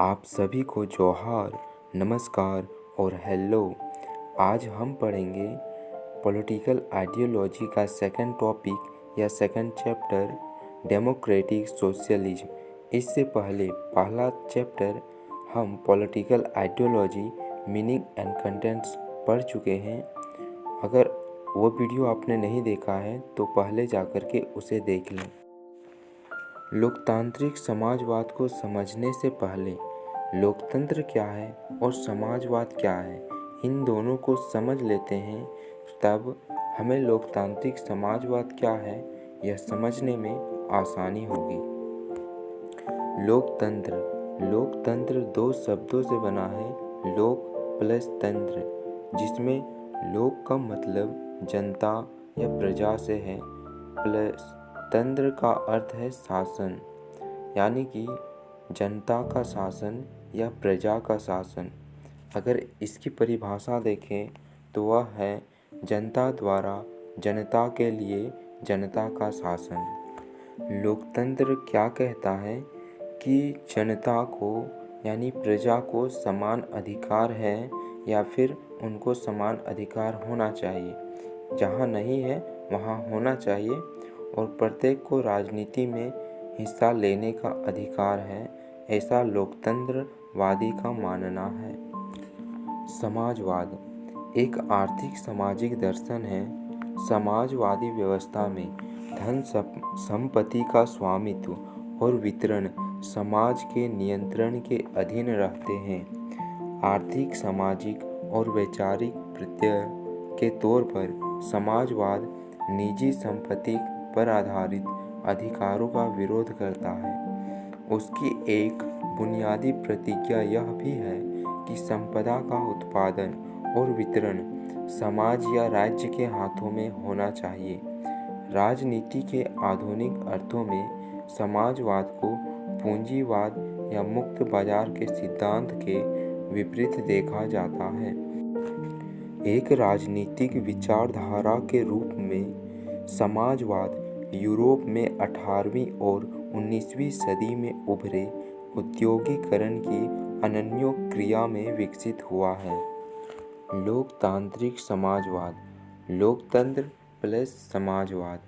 आप सभी को जोहार, नमस्कार और हेलो। आज हम पढ़ेंगे पॉलिटिकल आइडियोलॉजी का सेकंड टॉपिक या सेकंड चैप्टर डेमोक्रेटिक सोशलिज्म। इससे पहले पहला चैप्टर हम political ideology meaning and contents पढ़ चुके हैं। अगर वो वीडियो आपने नहीं देखा है तो पहले जाकर के उसे देख लें। लोकतांत्रिक समाजवाद को समझने से पहले लोकतंत्र क्या है और समाजवाद क्या है, इन दोनों को समझ लेते हैं, तब हमें लोकतांत्रिक समाजवाद क्या है यह समझने में आसानी होगी। लोकतंत्र दो शब्दों से बना है, लोक प्लस तंत्र, जिसमें लोक का मतलब जनता या प्रजा से है, प्लस तंत्र का अर्थ है शासन, यानी कि जनता का शासन या प्रजा का शासन। अगर इसकी परिभाषा देखें तो वह है जनता द्वारा जनता के लिए जनता का शासन। लोकतंत्र क्या कहता है कि जनता को यानी प्रजा को समान अधिकार है या फिर उनको समान अधिकार होना चाहिए, जहाँ नहीं है वहाँ होना चाहिए, और प्रत्येक को राजनीति में हिस्सा लेने का अधिकार है, ऐसा लोकतंत्रवादी का मानना है। समाजवाद एक आर्थिक सामाजिक दर्शन है। समाजवादी व्यवस्था में धन संपत्ति का स्वामित्व और वितरण समाज के नियंत्रण के अधीन रहते हैं। आर्थिक, सामाजिक और वैचारिक प्रत्यय के तौर पर समाजवाद निजी संपत्ति पर आधारित अधिकारों का विरोध करता है। उसकी एक बुनियादी प्रतिज्ञा यह भी है कि संपदा का उत्पादन और वितरण समाज या राज्य के हाथों में होना चाहिए। राजनीति के आधुनिक अर्थों में समाजवाद को पूंजीवाद या मुक्त बाजार के सिद्धांत के विपरीत देखा जाता है। एक राजनीतिक विचारधारा के रूप में समाजवाद यूरोप में 18वीं और 19वीं सदी में उभरे औद्योगिकरण की अनन्य क्रिया में विकसित हुआ है। लोकतांत्रिक समाजवाद, लोकतंत्र प्लस समाजवाद।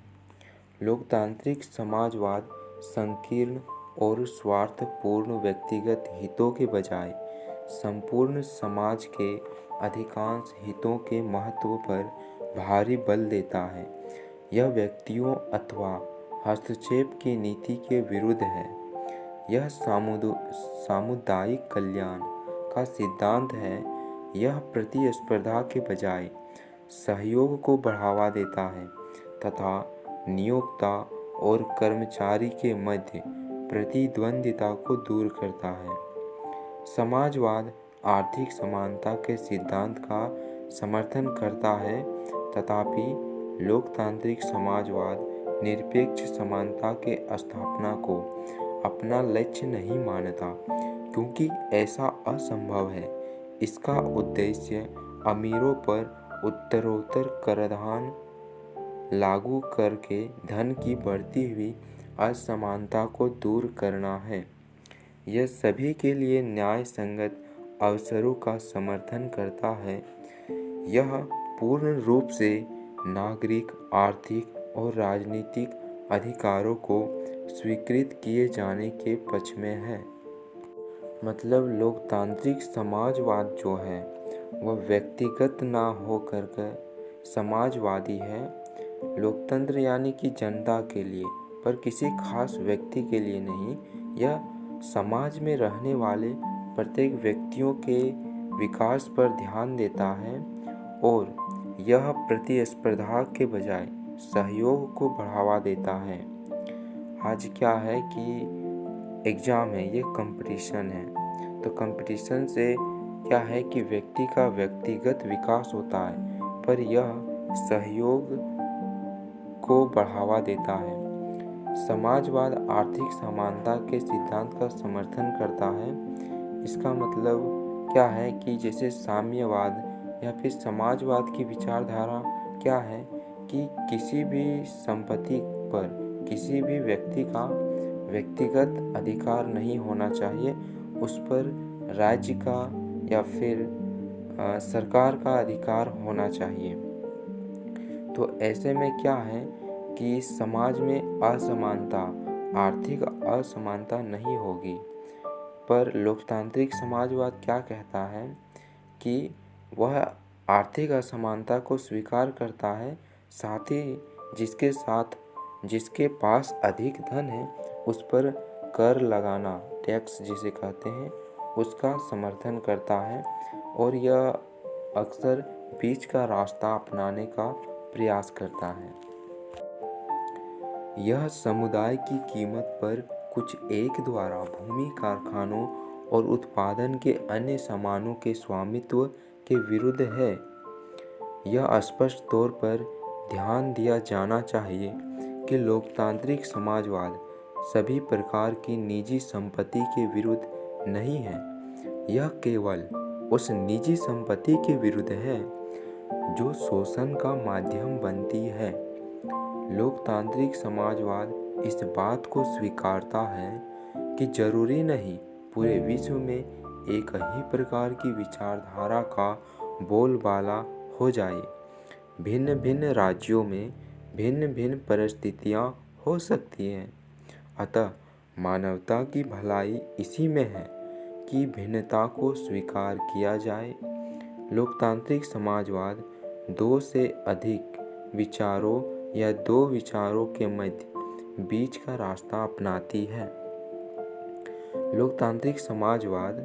लोकतांत्रिक समाजवाद संकीर्ण और स्वार्थपूर्ण व्यक्तिगत हितों के बजाय संपूर्ण समाज के अधिकांश हितों के महत्व पर भारी बल देता है। यह व्यक्तियों अथवा हस्तक्षेप की नीति के विरुद्ध है। यह सामुदायिक कल्याण का सिद्धांत है। यह प्रतिस्पर्धा के बजाय सहयोग को बढ़ावा देता है तथा नियोक्ता और कर्मचारी के मध्य प्रतिद्वंद्विता को दूर करता है। समाजवाद आर्थिक समानता के सिद्धांत का समर्थन करता है, तथापि लोकतांत्रिक समाजवाद निरपेक्ष समानता के स्थापना को अपना लक्ष्य नहीं मानता, क्योंकि ऐसा असंभव है। इसका उद्देश्य अमीरों पर उत्तरोत्तर कराधान लागू करके धन की बढ़ती हुई असमानता को दूर करना है। यह सभी के लिए न्याय संगत अवसरों का समर्थन करता है। यह पूर्ण रूप से नागरिक, आर्थिक और राजनीतिक अधिकारों को स्वीकृत किए जाने के पक्ष में है। मतलब लोकतांत्रिक समाजवाद जो है वह व्यक्तिगत ना हो कर समाजवादी है। लोकतंत्र यानी कि जनता के लिए, पर किसी खास व्यक्ति के लिए नहीं। यह समाज में रहने वाले प्रत्येक व्यक्तियों के विकास पर ध्यान देता है और यह प्रतिस्पर्धा के बजाय सहयोग को बढ़ावा देता है। आज क्या है कि एग्ज़ाम है, ये कंपटीशन है, तो कंपटीशन से क्या है कि व्यक्ति का व्यक्तिगत विकास होता है, पर यह सहयोग को बढ़ावा देता है। समाजवाद आर्थिक समानता के सिद्धांत का समर्थन करता है। इसका मतलब क्या है कि जैसे साम्यवाद या फिर समाजवाद की विचारधारा क्या है कि किसी भी संपत्ति पर किसी भी व्यक्ति का व्यक्तिगत अधिकार नहीं होना चाहिए, उस पर राज्य का या फिर सरकार का अधिकार होना चाहिए। तो ऐसे में क्या है कि समाज में असमानता, आर्थिक असमानता नहीं होगी। पर लोकतांत्रिक समाजवाद क्या कहता है कि वह आर्थिक असमानता को स्वीकार करता है, साथ ही जिसके पास अधिक धन है उस पर कर लगाना, टैक्स जिसे कहते हैं, उसका समर्थन करता है और यह अक्सर बीच का रास्ता अपनाने का प्रयास करता है। यह समुदाय की कीमत पर कुछ एक द्वारा भूमि, कारखानों और उत्पादन के अन्य सामानों के स्वामित्व के विरुद्ध है। यह स्पष्ट तौर पर ध्यान दिया जाना चाहिए कि लोकतांत्रिक समाजवाद सभी प्रकार की निजी संपत्ति के विरुद्ध नहीं है। यह केवल उस निजी संपत्ति के विरुद्ध है जो शोषण का माध्यम बनती है। लोकतांत्रिक समाजवाद इस बात को स्वीकारता है कि जरूरी नहीं पूरे विश्व में एक ही प्रकार की विचारधारा का बोलबाला हो जाए। भिन्न भिन्न राज्यों में भिन्न भिन्न परिस्थितियाँ हो सकती हैं। अतः मानवता की भलाई इसी में है कि भिन्नता को स्वीकार किया जाए। लोकतांत्रिक समाजवाद दो से अधिक विचारों या दो विचारों के मध्य बीच का रास्ता अपनाती है। लोकतांत्रिक समाजवाद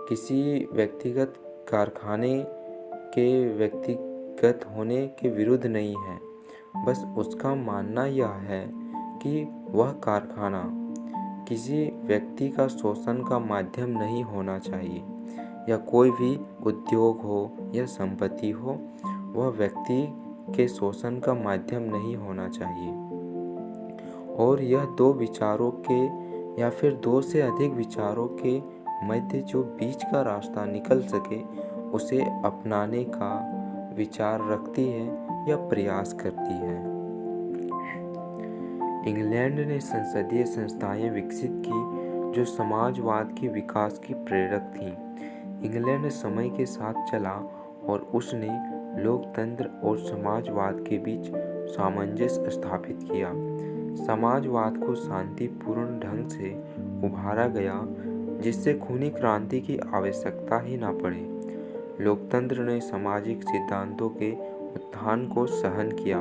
किसी व्यक्तिगत कारखाने के व्यक्तिगत होने के विरुद्ध नहीं है। बस उसका मानना यह है कि वह कारखाना किसी व्यक्ति का शोषण का माध्यम नहीं होना चाहिए, या कोई भी उद्योग हो या संपत्ति हो, वह व्यक्ति के शोषण का माध्यम नहीं होना चाहिए। और यह दो विचारों के या फिर दो से अधिक विचारों के मध्य जो बीच का रास्ता निकल सके उसे अपनाने का विचार रखती है या प्रयास करती है। इंग्लैंड ने संसदीय संस्थाएं विकसित की जो समाजवाद के विकास की प्रेरक थीं। इंग्लैंड समय के साथ चला और उसने लोकतंत्र और समाजवाद के बीच सामंजस्य स्थापित किया। समाजवाद को शांतिपूर्ण ढंग से उभारा गया जिससे खूनी क्रांति की आवश्यकता ही ना पड़े। लोकतंत्र ने सामाजिक सिद्धांतों के उत्थान को सहन किया।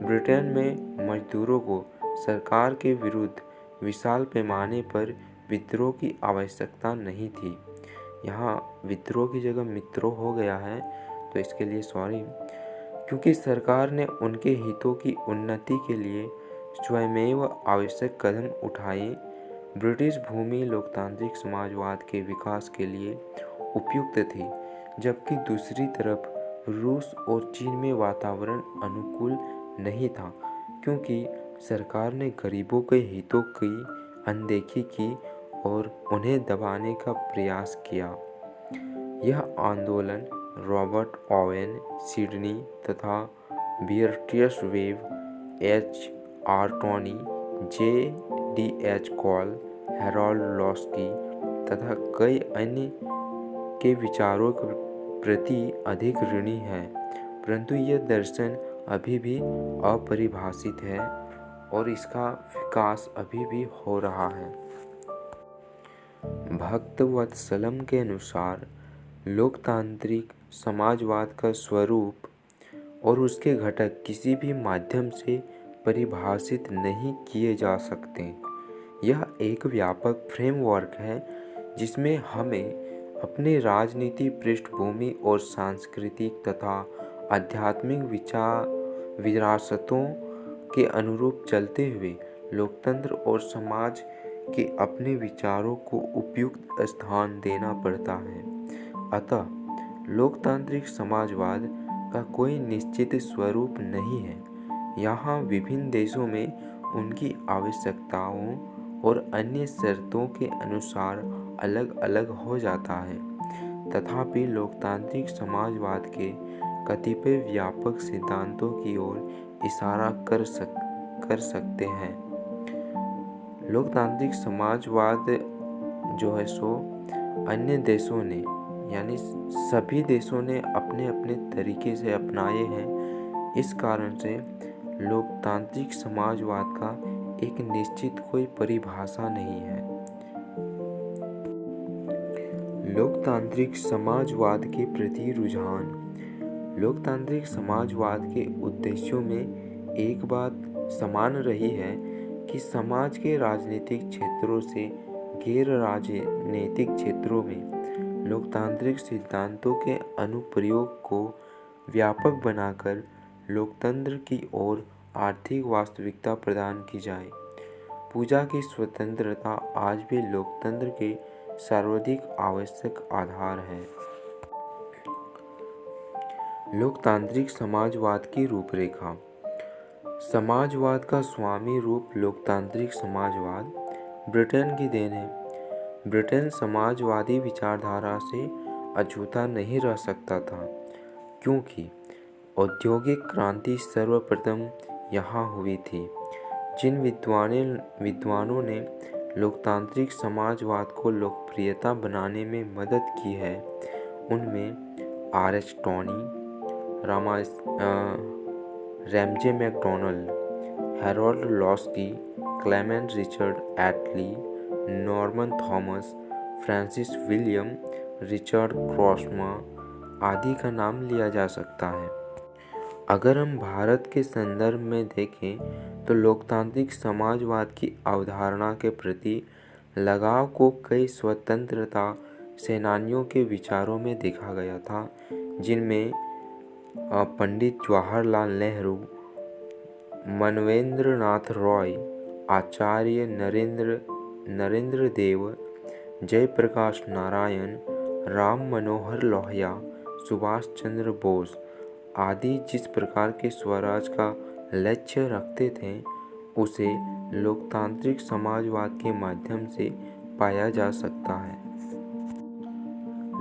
ब्रिटेन में मजदूरों को सरकार के विरुद्ध विशाल पैमाने पर विद्रोह की आवश्यकता नहीं थी। यहाँ विद्रोह की जगह मित्रों हो गया है, तो इसके लिए सॉरी, क्योंकि सरकार ने उनके हितों की उन्नति के लिए स्वयमेव आवश्यक कदम उठाए। ब्रिटिश भूमि लोकतांत्रिक समाजवाद के विकास के लिए उपयुक्त थी, जबकि दूसरी तरफ रूस और चीन में वातावरण अनुकूल नहीं था, क्योंकि सरकार ने गरीबों के हितों की अनदेखी की और उन्हें दबाने का प्रयास किया। यह आंदोलन रॉबर्ट ओवेन, सिडनी तथा Beatrice Webb, H.R. Tawney, J.D.H. Cole, Harold Laski तथा कई अन्य के विचारों के प्रति अधिक ऋणी है, परंतु यह दर्शन अभी भी अपरिभाषित है और इसका विकास अभी भी हो रहा है। भक्तवत्सलम के अनुसार लोकतांत्रिक समाजवाद का स्वरूप और उसके घटक किसी भी माध्यम से परिभाषित नहीं किए जा सकते। यह एक व्यापक फ्रेमवर्क है जिसमें हमें अपने राजनीति पृष्ठभूमि और सांस्कृतिक तथा आध्यात्मिक विरासतों के अनुरूप चलते हुए लोकतंत्र और समाज के अपने विचारों को उपयुक्त स्थान देना पड़ता है। अतः लोकतांत्रिक समाजवाद का कोई निश्चित स्वरूप नहीं है। यहाँ विभिन्न देशों में उनकी आवश्यकताओं और अन्य शर्तों के अनुसार अलग अलग हो जाता है। तथापि लोकतांत्रिक समाजवाद के कतिपय व्यापक सिद्धांतों की ओर इशारा कर सकते हैं। लोकतांत्रिक समाजवाद जो है सो अन्य देशों ने यानी सभी देशों ने अपने अपने तरीके से अपनाए हैं। इस कारण से लोकतांत्रिक समाजवाद का एक निश्चित कोई परिभाषा नहीं है। लोकतांत्रिक समाजवाद के प्रति रुझान। लोकतांत्रिक समाजवाद के उद्देश्यों में एक बात समान रही है कि समाज के राजनीतिक क्षेत्रों से गैर राजनीतिक क्षेत्रों में लोकतांत्रिक सिद्धांतों के अनुप्रयोग को व्यापक बनाकर लोकतंत्र की ओर आर्थिक वास्तविकता प्रदान की जाए। पूजा की स्वतंत्रता आज भी लोकतंत्र के सर्वाधिक आवश्यक आधार है। लोकतांत्रिक समाजवाद की रूपरेखा। समाजवाद का स्वामी रूप लोकतांत्रिक समाजवाद ब्रिटेन की देन है। ब्रिटेन समाजवादी विचारधारा से अछूता नहीं रह सकता था, क्योंकि औद्योगिक क्रांति सर्वप्रथम यहाँ हुई थी। जिन विद्वानों ने लोकतांत्रिक समाजवाद को लोकप्रियता बनाने में मदद की है, उनमें R H. Tawney, Ramsay MacDonald, Harold Laski, Clement Richard Attlee, Norman Thomas, Francis William, Richard Crossman आदि का नाम लिया जा सकता है। अगर हम भारत के संदर्भ में देखें तो लोकतांत्रिक समाजवाद की अवधारणा के प्रति लगाव को कई स्वतंत्रता सेनानियों के विचारों में देखा गया था, जिनमें पंडित जवाहरलाल नेहरू, मानवेंद्र नाथ रॉय, आचार्य नरेंद्र देव, जयप्रकाश नारायण, राम मनोहर लोहिया, सुभाष चंद्र बोस आदि जिस प्रकार के स्वराज का लक्ष्य रखते थे, उसे लोकतांत्रिक समाजवाद के माध्यम से पाया जा सकता है।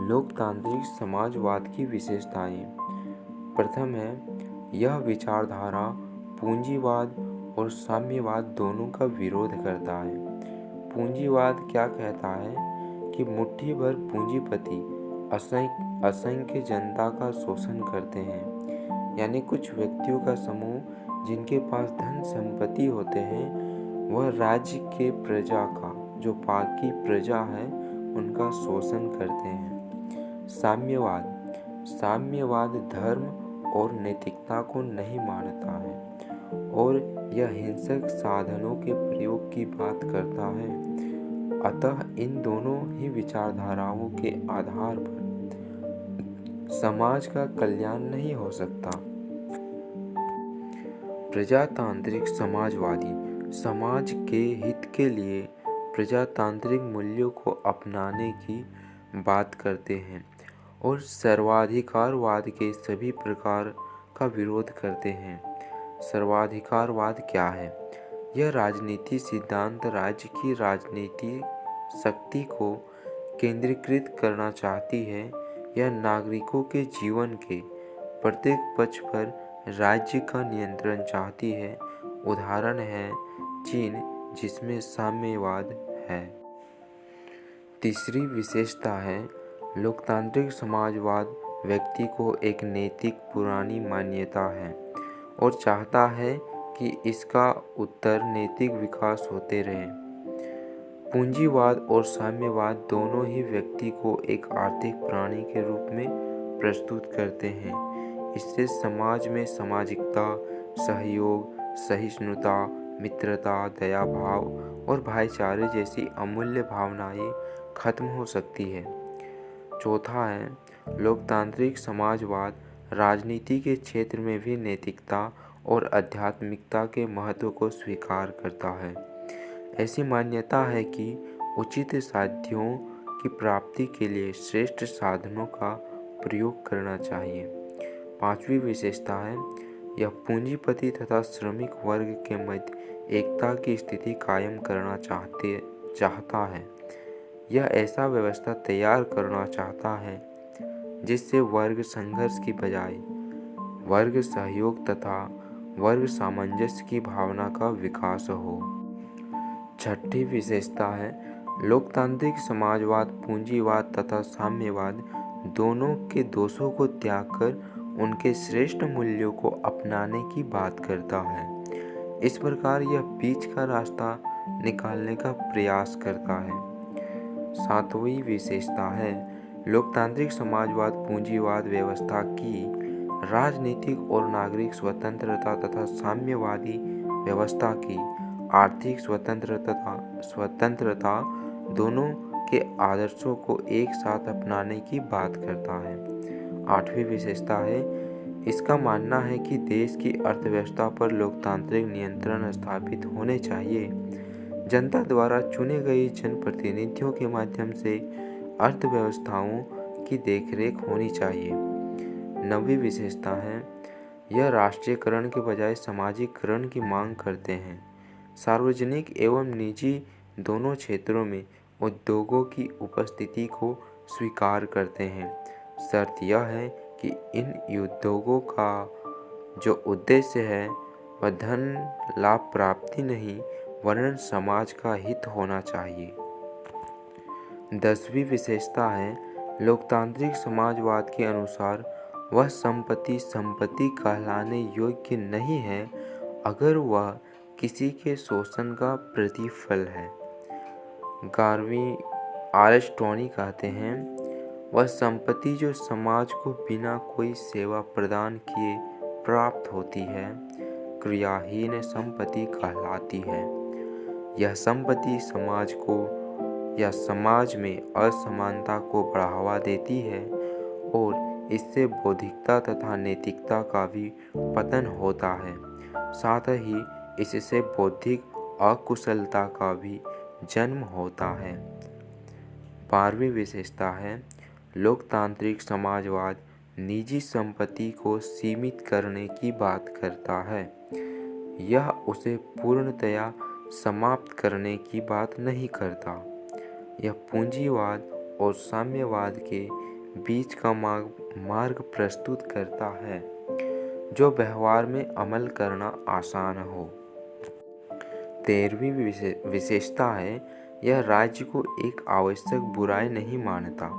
लोकतांत्रिक समाजवाद की विशेषताएं। प्रथम है, यह विचारधारा पूंजीवाद और साम्यवाद दोनों का विरोध करता है। पूंजीवाद क्या कहता है कि मुट्ठी भर पूंजीपति असंख्य जनता का शोषण करते हैं, यानी कुछ व्यक्तियों का समूह जिनके पास धन संपत्ति होते हैं, वह राज्य के प्रजा का, जो बाकी प्रजा है, उनका शोषण करते हैं। साम्यवाद धर्म और नैतिकता को नहीं मानता है और यह हिंसक साधनों के प्रयोग की बात करता है। अतः इन दोनों ही विचारधाराओं के आधार पर समाज का कल्याण नहीं हो सकता। प्रजातांत्रिक समाजवादी समाज के हित के लिए प्रजातांत्रिक मूल्यों को अपनाने की बात करते हैं और सर्वाधिकारवाद के सभी प्रकार का विरोध करते हैं। सर्वाधिकारवाद क्या है? यह राजनीति सिद्धांत राज्य की राजनीतिक शक्ति को केंद्रीकृत करना चाहती है। यह नागरिकों के जीवन के प्रत्येक पक्ष पर राज्य का नियंत्रण चाहती है। उदाहरण है चीन, जिसमें साम्यवाद है। तीसरी विशेषता है, लोकतांत्रिक समाजवाद व्यक्ति को एक नैतिक पुरानी मान्यता है और चाहता है कि इसका उत्तर नैतिक विकास होते रहे। पूंजीवाद और साम्यवाद दोनों ही व्यक्ति को एक आर्थिक प्राणी के रूप में प्रस्तुत करते हैं। इससे समाज में सामाजिकता, सहयोग, सहिष्णुता, मित्रता, दया भाव और भाईचारे जैसी अमूल्य भावनाएं खत्म हो सकती है। चौथा है, लोकतांत्रिक समाजवाद राजनीति के क्षेत्र में भी नैतिकता और आध्यात्मिकता के महत्व को स्वीकार करता है। ऐसी मान्यता है कि उचित साध्यों की प्राप्ति के लिए श्रेष्ठ साधनों का प्रयोग करना चाहिए। पांचवी विशेषता है, यह पूंजीपति तथा श्रमिक वर्ग के मध्य एकता की स्थिति कायम करना चाहता है। यह ऐसा व्यवस्था तैयार करना चाहता है जिससे वर्ग संघर्ष की बजाय वर्ग सहयोग तथा वर्ग सामंजस्य की भावना का विकास हो। छठी विशेषता है, लोकतांत्रिक समाजवाद पूंजीवाद तथा साम्यवाद दोनों के दोषों को त्याग कर उनके श्रेष्ठ मूल्यों को अपनाने की बात करता है। इस प्रकार यह बीच का रास्ता निकालने का प्रयास करता है। सातवीं विशेषता है लोकतांत्रिक समाजवाद पूंजीवाद व्यवस्था की राजनीतिक और नागरिक स्वतंत्रता तथा साम्यवादी व्यवस्था की आर्थिक स्वतंत्रता दोनों के आदर्शों को एक साथ अपनाने की बात करता है। आठवीं विशेषता है इसका मानना है कि देश की अर्थव्यवस्था पर लोकतांत्रिक नियंत्रण स्थापित होने चाहिए। जनता द्वारा चुने गए जनप्रतिनिधियों के माध्यम से अर्थव्यवस्थाओं की देखरेख होनी चाहिए। नवीं विशेषता है यह राष्ट्रीयकरण के बजाय सामाजिकरण की मांग करते हैं। सार्वजनिक एवं निजी दोनों क्षेत्रों में उद्योगों की उपस्थिति को स्वीकार करते हैं। शर्त यह है कि इन उद्योगों का जो उद्देश्य है वह धन लाभ प्राप्ति नहीं वरन समाज का हित होना चाहिए। 10वीं विशेषता है लोकतांत्रिक समाजवाद के अनुसार वह संपत्ति कहलाने योग्य नहीं है अगर वह किसी के शोषण का प्रतिफल है। 11वीं आरिस्टोनी कहते हैं वह संपत्ति जो समाज को बिना कोई सेवा प्रदान किए प्राप्त होती है क्रियाहीन संपत्ति कहलाती है। यह संपत्ति समाज को या समाज में असमानता को बढ़ावा देती है और इससे बौद्धिकता तथा नैतिकता का भी पतन होता है। साथ ही इससे बौद्धिक अकुशलता का भी जन्म होता है। 12वीं विशेषता है लोकतांत्रिक समाजवाद निजी संपत्ति को सीमित करने की बात करता है। यह उसे पूर्णतया समाप्त करने की बात नहीं करता। यह पूंजीवाद और साम्यवाद के बीच का मार्ग प्रस्तुत करता है जो व्यवहार में अमल करना आसान हो। 13वीं विशेषता है यह राज्य को एक आवश्यक बुराई नहीं मानता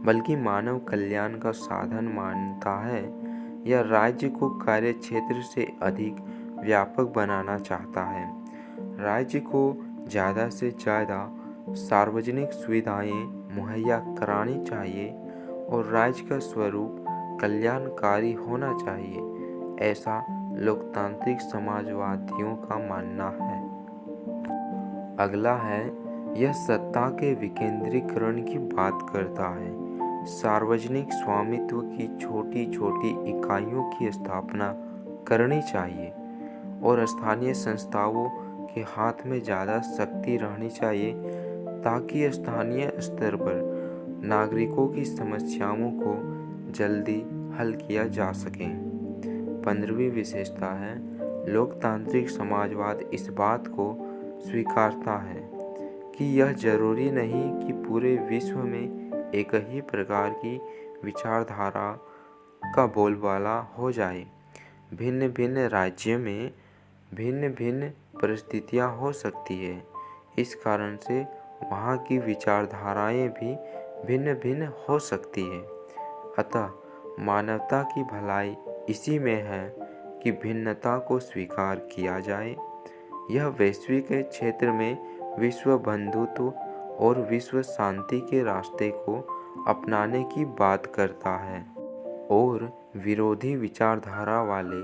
बल्कि मानव कल्याण का साधन मानता है। यह राज्य को कार्य क्षेत्र से अधिक व्यापक बनाना चाहता है। राज्य को ज़्यादा से ज़्यादा सार्वजनिक सुविधाएं मुहैया करानी चाहिए और राज्य का स्वरूप कल्याणकारी होना चाहिए, ऐसा लोकतांत्रिक समाजवादियों का मानना है। अगला है यह सत्ता के विकेंद्रीकरण की बात करता है। सार्वजनिक स्वामित्व की छोटी छोटी इकाइयों की स्थापना करनी चाहिए और स्थानीय संस्थाओं के हाथ में ज़्यादा शक्ति रहनी चाहिए ताकि स्थानीय स्तर पर नागरिकों की समस्याओं को जल्दी हल किया जा सके। 15वीं विशेषता है लोकतांत्रिक समाजवाद इस बात को स्वीकारता है कि यह जरूरी नहीं कि पूरे विश्व में एक ही प्रकार की विचारधारा का बोलबाला हो जाए। भिन्न भिन्न राज्यों में भिन्न भिन्न परिस्थितियां हो सकती है, इस कारण से वहाँ की विचारधाराएं भी भिन्न भिन्न हो सकती है। अतः मानवता की भलाई इसी में है कि भिन्नता को स्वीकार किया जाए। यह वैश्विक क्षेत्र में विश्व बंधुत्व और विश्व शांति के रास्ते को अपनाने की बात करता है और विरोधी विचारधारा वाले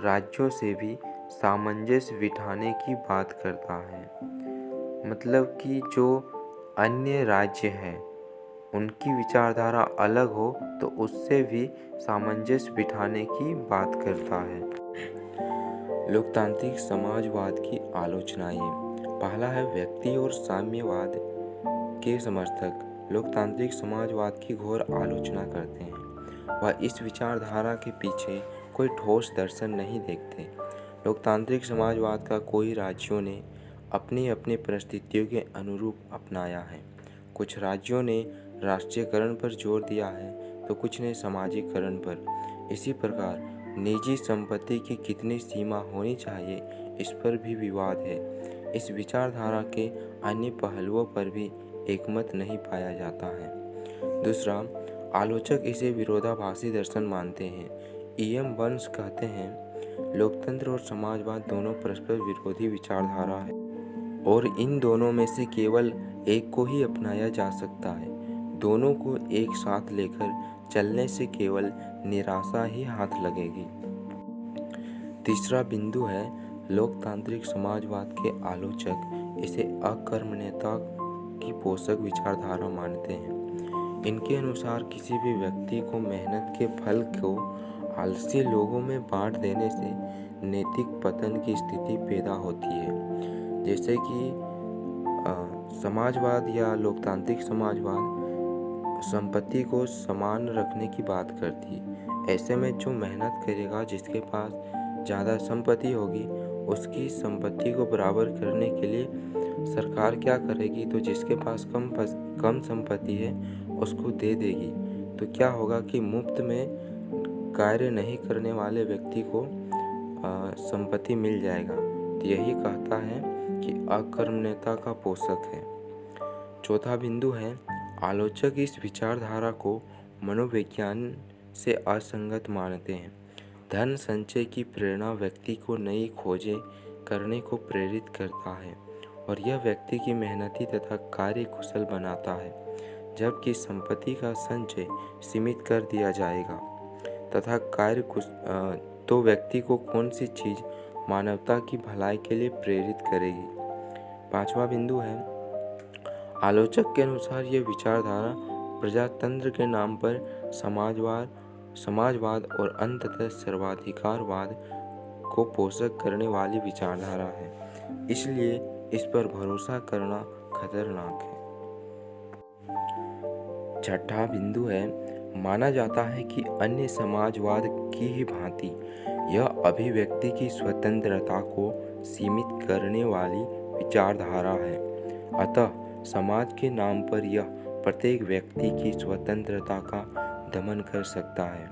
राज्यों से भी सामंजस्य बिठाने की बात करता है। मतलब कि जो अन्य राज्य हैं उनकी विचारधारा अलग हो तो उससे भी सामंजस्य बिठाने की बात करता है। लोकतांत्रिक समाजवाद की आलोचनाएं। पहला है व्यक्ति और साम्यवाद के समर्थक लोकतांत्रिक समाजवाद की घोर आलोचना करते हैं। वह इस विचारधारा के पीछे कोई ठोस दर्शन नहीं देखते। लोकतांत्रिक समाजवाद का कई राज्यों ने अपनी अपनी परिस्थितियों के अनुरूप अपनाया है। कुछ राज्यों ने राष्ट्रीयकरण पर जोर दिया है तो कुछ ने सामाजिकरण पर। इसी प्रकार निजी संपत्ति की कितनी सीमा होनी चाहिए इस पर भी विवाद है। इस विचारधारा के अन्य पहलुओं पर भी एकमत नहीं पाया जाता है। दूसरा, आलोचक इसे विरोधाभासी दर्शन मानते हैं। E.M. बर्न्स कहते हैं, लोकतंत्र और समाजवाद दोनों परस्पर विरोधी विचारधारा है और इन दोनों में से केवल एक को ही अपनाया जा सकता है। दोनों को एक साथ लेकर चलने से केवल निराशा ही हाथ लगेगी। तीसरा बिंदु है, लोकतांत्रिक समाजवाद के आलोचक इसे अकर्मण्यता की पोषक विचारधारा मानते हैं। इनके अनुसार किसी भी व्यक्ति को मेहनत के फल को आलसी लोगों में बांट देने से नैतिक पतन की स्थिति पैदा होती है। जैसे कि समाजवाद या लोकतांत्रिक समाजवाद संपत्ति को समान रखने की बात करती है। ऐसे में जो मेहनत करेगा, जिसके पास ज़्यादा संपत्ति होगी, उसकी संपत्ति को बराबर करने के लिए सरकार क्या करेगी, तो जिसके पास कम संपत्ति है उसको दे देगी। तो क्या होगा कि मुफ्त में कार्य नहीं करने वाले व्यक्ति को संपत्ति मिल जाएगा। तो यही कहता है कि अकर्मण्यता का पोषक है। चौथा बिंदु है, आलोचक इस विचारधारा को मनोविज्ञान से असंगत मानते हैं। धन संचय की प्रेरणा व्यक्ति को नई खोजें करने को प्रेरित करता है और यह व्यक्ति की मेहनती तथा कार्यकुशल बनाता है, जबकि संपत्ति का संचय सीमित कर दिया जाएगा तथा तो व्यक्ति को कौन सी चीज़ मानवता की भलाई के लिए प्रेरित करेगी। पांचवा बिंदु है, आलोचक के अनुसार यह विचारधारा प्रजातंत्र के नाम पर समाजवाद और अंततः सर्वाधिकारवाद को पोषक करने वाली विचारधारा है, इसलिए इस पर भरोसा करना खतरनाक है। छठा बिंदु है, माना जाता है कि अन्य समाजवाद की ही भांति यह अभिव्यक्ति की स्वतंत्रता को सीमित करने वाली विचारधारा है। अतः समाज के नाम पर यह प्रत्येक व्यक्ति की स्वतंत्रता का दमन कर सकता है।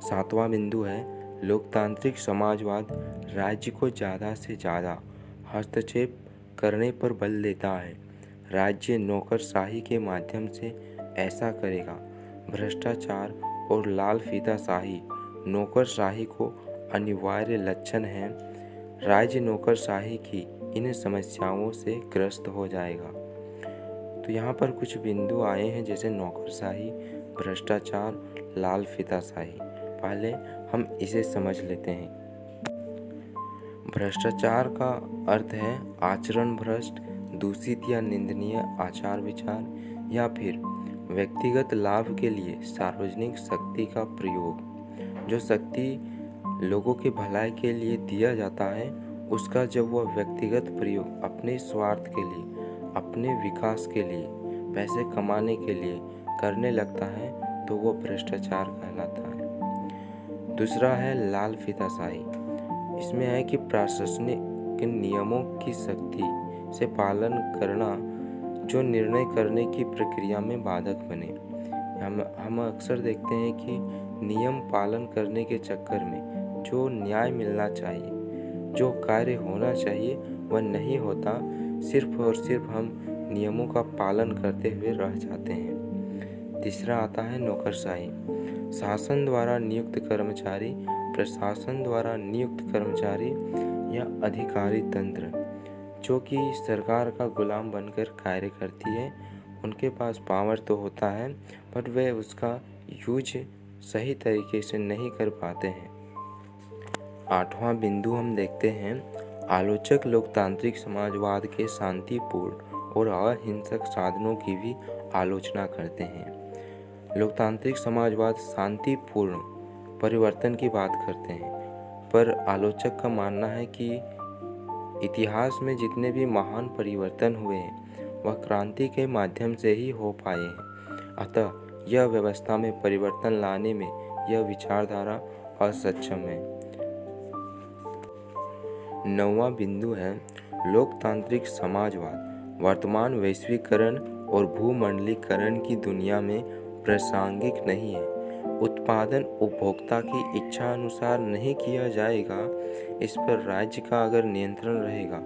सातवां बिंदु है, लोकतांत्रिक समाजवाद राज्य को ज़्यादा से ज़्यादा हस्तक्षेप करने पर बल देता है। राज्य नौकरशाही के माध्यम से ऐसा करेगा। भ्रष्टाचार और लाल फीताशाही नौकरशाही को अनिवार्य लक्षण हैं। राज्य नौकरशाही की इन समस्याओं से ग्रस्त हो जाएगा। तो यहाँ पर कुछ बिंदु आए हैं, जैसे नौकरशाही, भ्रष्टाचार, लाल फीताशाही। पहले हम इसे समझ लेते हैं। भ्रष्टाचार का अर्थ है आचरण भ्रष्ट, दूषित या निंदनीय आचार विचार या फिर व्यक्तिगत लाभ के लिए सार्वजनिक शक्ति का प्रयोग। जो शक्ति लोगों के भलाई के लिए दिया जाता है, उसका जब वह व्यक्तिगत प्रयोग अपने स्वार्थ के लिए, अपने विकास के लिए, पैसे कमाने के लिए करने लगता है, तो वह भ्रष्टाचार कहलाता है। दूसरा है लाल फीताशाही। इसमें है कि प्रशासनिक नियमों की सख्ती से पालन करना जो निर्णय करने की प्रक्रिया में बाधक बने। हम अक्सर देखते हैं कि नियम पालन करने के चक्कर में जो न्याय मिलना चाहिए, जो कार्य होना चाहिए, वह नहीं होता। सिर्फ और सिर्फ हम नियमों का पालन करते हुए रह जाते हैं। तीसरा आता है नौकरशाही। शासन द्वारा नियुक्त कर्मचारी, प्रशासन द्वारा नियुक्त कर्मचारी या अधिकारी तंत्र जो कि सरकार का गुलाम बनकर कार्य करती है। उनके पास पावर तो होता है, बट वे उसका यूज सही तरीके से नहीं कर पाते हैं। आठवां बिंदु हम देखते हैं, आलोचक लोकतांत्रिक समाजवाद के शांतिपूर्ण और अहिंसक साधनों की भी आलोचना करते हैं। लोकतांत्रिक समाजवाद शांतिपूर्ण परिवर्तन की बात करते हैं, पर आलोचक का मानना है कि इतिहास में जितने भी महान परिवर्तन हुए हैं वह क्रांति के माध्यम से ही हो पाए हैं। अतः यह व्यवस्था में परिवर्तन लाने में यह विचारधारा असक्षम है। नौवां बिंदु है, लोकतांत्रिक समाजवाद वर्तमान वैश्वीकरण और भूमंडलीकरण की दुनिया में प्रासंगिक नहीं है। उत्पादन उपभोक्ता की इच्छा अनुसार नहीं किया जाएगा। इस पर राज्य का अगर नियंत्रण रहेगा,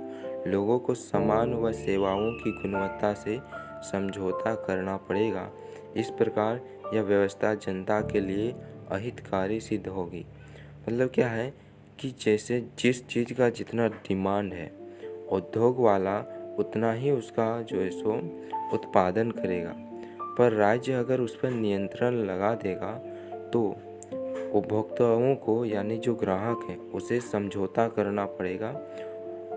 लोगों को सामान व सेवाओं की गुणवत्ता से समझौता करना पड़ेगा। इस प्रकार यह व्यवस्था जनता के लिए अहितकारी सिद्ध होगी। मतलब क्या है कि जैसे जिस चीज़ का जितना डिमांड है, उद्योग वाला उतना ही उसका जो है सो उत्पादन करेगा, पर राज्य अगर उस पर नियंत्रण लगा देगा तो उपभोक्ताओं को यानी जो ग्राहक है उसे समझौता करना पड़ेगा।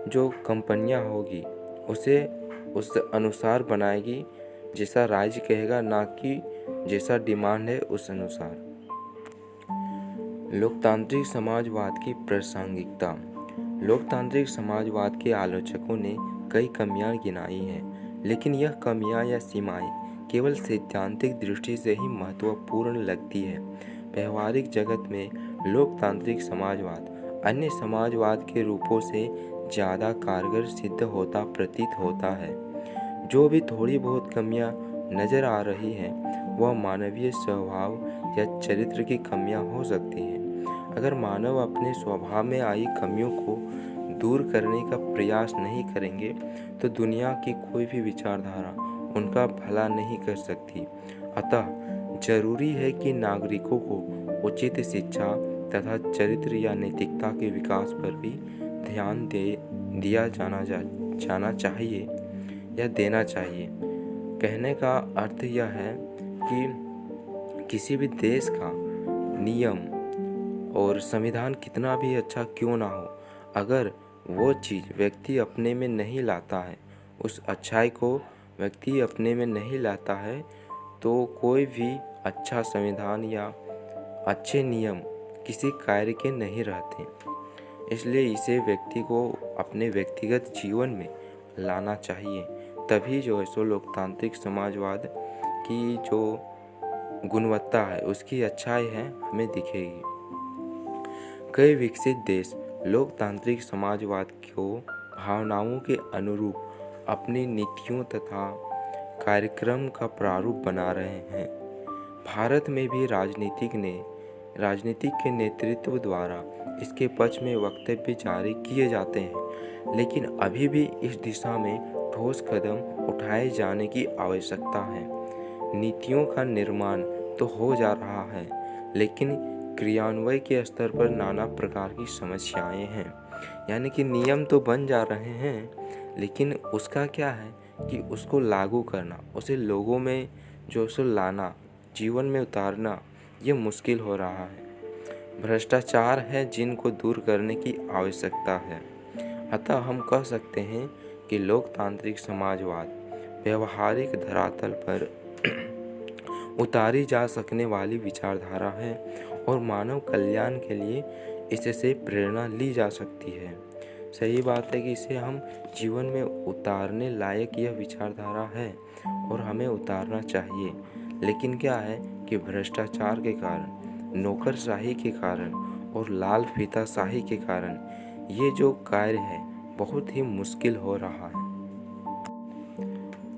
जो कंपनियां होगी उसे उस अनुसार बनाएगी जैसा राज्य कहेगा, ना कि जैसा डिमांड है उस अनुसार। लोकतांत्रिक समाजवाद की प्रासंगिकता। लोकतांत्रिक समाजवाद के आलोचकों ने कई कमियां गिनाई हैं, लेकिन यह कमियां या सीमाएं केवल सैद्धांतिक दृष्टि से ही महत्वपूर्ण लगती है। व्यवहारिक जगत में लोकतांत्रिक समाजवाद अन्य समाजवाद के रूपों से ज़्यादा कारगर सिद्ध होता प्रतीत होता है। जो भी थोड़ी बहुत कमियां नज़र आ रही हैं वह मानवीय स्वभाव या चरित्र की कमियां हो सकती हैं। अगर मानव अपने स्वभाव में आई कमियों को दूर करने का प्रयास नहीं करेंगे तो दुनिया की कोई भी विचारधारा उनका भला नहीं कर सकती। अतः जरूरी है कि नागरिकों को उचित शिक्षा तथा चरित्र या नैतिकता के विकास पर भी ध्यान दिया जाना चाहिए या देना चाहिए। कहने का अर्थ यह है कि किसी भी देश का नियम और संविधान कितना भी अच्छा क्यों ना हो, अगर वो चीज़ व्यक्ति अपने में नहीं लाता है, उस अच्छाई को व्यक्ति अपने में नहीं लाता है, तो कोई भी अच्छा संविधान या अच्छे नियम किसी कार्य के नहीं रहते। इसलिए इसे व्यक्ति को अपने व्यक्तिगत जीवन में लाना चाहिए, तभी जो है सो लोकतांत्रिक समाजवाद की जो गुणवत्ता है, उसकी अच्छाई है, हमें दिखेगी। कई विकसित देश लोकतांत्रिक समाजवाद को भावनाओं के अनुरूप अपनी नीतियों तथा कार्यक्रम का प्रारूप बना रहे हैं। भारत में भी राजनीतिक के नेतृत्व द्वारा इसके पक्ष में वक्तव्य जारी किए जाते हैं, लेकिन अभी भी इस दिशा में ठोस कदम उठाए जाने की आवश्यकता है। नीतियों का निर्माण तो हो जा रहा है, लेकिन क्रियान्वयन के स्तर पर नाना प्रकार की समस्याएं हैं। यानी कि नियम तो बन जा रहे हैं, लेकिन उसका क्या है कि उसको लागू करना, उसे लोगों में जो सो लाना, जीवन में उतारना, ये मुश्किल हो रहा है। भ्रष्टाचार है जिनको दूर करने की आवश्यकता है। अतः हम कह सकते हैं कि लोकतांत्रिक समाजवाद व्यवहारिक धरातल पर उतारी जा सकने वाली विचारधारा है और मानव कल्याण के लिए इससे प्रेरणा ली जा सकती है। सही बात है कि इसे हम जीवन में उतारने लायक यह विचारधारा है और हमें उतारना चाहिए। लेकिन क्या है कि भ्रष्टाचार के कारण, नौकरशाही के कारण और लाल फीताशाही के कारण ये जो कार्य है बहुत ही मुश्किल हो रहा है।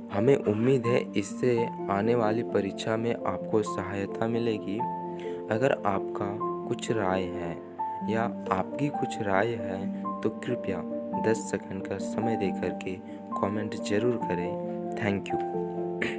हमें उम्मीद है इससे आने वाली परीक्षा में आपको सहायता मिलेगी। अगर आपका कुछ राय है या आपकी कुछ राय है तो कृपया 10 सेकंड का समय देकर के कमेंट जरूर करें। Thank you.